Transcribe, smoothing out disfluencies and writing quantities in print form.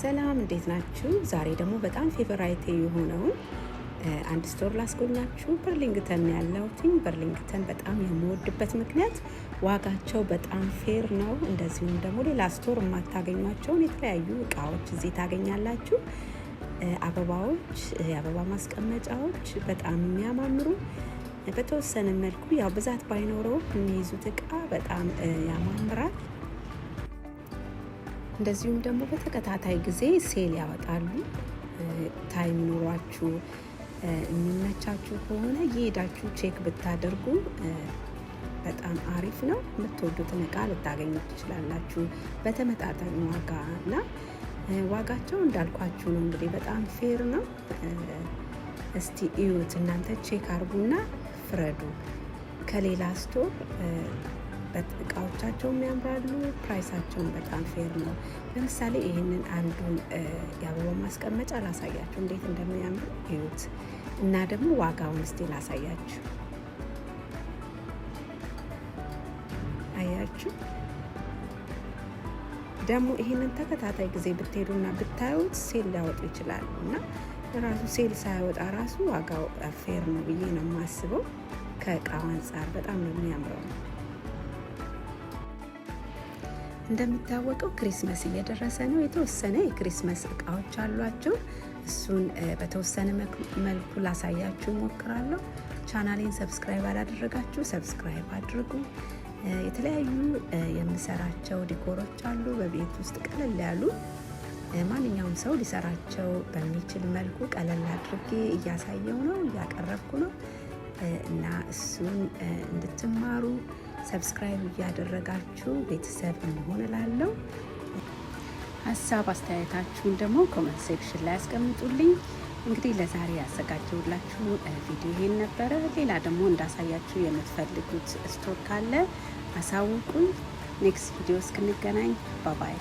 ሰላም እንዴት ናችሁ? ዛሬ ደግሞ በጣም ፌቨራይቴ የሆነውን አንድ ስቶር ላስጎብኛችሁ። በርሊንግተን ያለሁትኝ። በርሊንግተን በጣም የምወድበት ምክንያት ዋጋቸው በጣም ፌር ነው። እንደዚሁም ደግሞ ሌላ ስቶር የማታገኟቸውን የተለያዩ እቃዎች እዚህ ታገኛላችሁ። አበባዎች፣ የአበባ ማስቀመጫዎች በጣም የሚያማምሩ በተወሰነ መልኩ ያው ብዛት ባይኖረው የሚይዙት እቃ በጣም ያማምራል። እንደዚሁም ደግሞ በተከታታይ ጊዜ ሴል ያወጣሉ። ታይም ኖሯችሁ የሚመቻችሁ ከሆነ የሄዳችሁ ቼክ ብታደርጉ በጣም አሪፍ ነው። የምትወዱትን እቃ ልታገኙ ትችላላችሁ በተመጣጣኝ ዋጋ እና ዋጋቸው እንዳልኳችሁ ነው። እንግዲህ በጣም ፌር ነው። እስቲ እዩት እናንተ ቼክ አርጉና ፍረዱ። ከሌላ ስቶር እቃዎቻቸውም ያምራሉ፣ ፕራይሳቸውን በጣም ፌር ነው። ለምሳሌ ይህንን አንዱን የአበባ ማስቀመጫ ላሳያችሁ እንዴት እንደሚያምር እዩት። እና ደግሞ ዋጋውን እስቲ ላሳያችሁ። አያችሁ ደግሞ ይህንን ተከታታይ ጊዜ ብትሄዱና ብታዩት ሴል ሊያወጡ ይችላሉ። እና ራሱ ሴል ሳያወጣ ራሱ ዋጋው ፌር ነው ብዬ ነው የማስበው። ከእቃው አንጻር በጣም ነው የሚያምረው። እንደሚታወቀው ክሪስመስ እየደረሰ ነው። የተወሰነ የክሪስመስ እቃዎች አሏቸው። እሱን በተወሰነ መልኩ ላሳያችሁ ሞክራለሁ። ቻናሌን ሰብስክራይብ አላደረጋችሁ ሰብስክራይብ አድርጉ። የተለያዩ የምሰራቸው ዲኮሮች አሉ። በቤት ውስጥ ቀለል ያሉ ማንኛውም ሰው ሊሰራቸው በሚችል መልኩ ቀለል አድርጌ እያሳየው ነው፣ እያቀረብኩ ነው እና እሱን እንድትማሩ ሰብስክራይብ እያደረጋችሁ ቤተሰብ እንሆን እላለሁ። ሀሳብ አስተያየታችሁን ደግሞ ኮመንት ሴክሽን ላይ ያስቀምጡልኝ። እንግዲህ ለዛሬ ያዘጋጀሁላችሁ ቪዲዮ ይሄን ነበረ። ሌላ ደግሞ እንዳሳያችሁ የምትፈልጉት ስቶር ካለ አሳውቁኝ። ኔክስት ቪዲዮ እስክንገናኝ ባባይ።